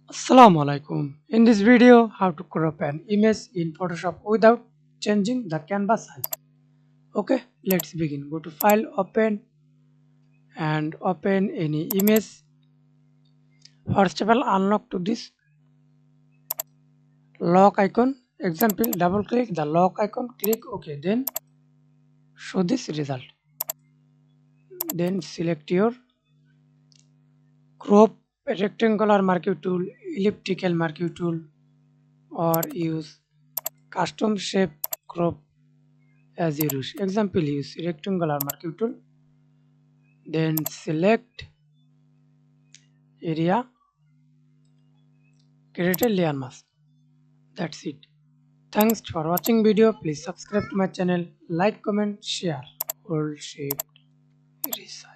Assalamu alaikum. In this video, how to crop an image in Photoshop without changing the canvas size. Okay, let's begin. Go to File, Open, and open any image. First of all, unlock to this lock icon. Example, double click the lock icon, click OK, then show this result. Then select your crop rectangular marquee tool, elliptical marquee tool, or use custom shape crop as you wish. Example, use rectangular marquee tool, then select area, create a layer mask. That's it. Thanks for watching video. Please subscribe to my channel, like, comment, share. Hold shape resize.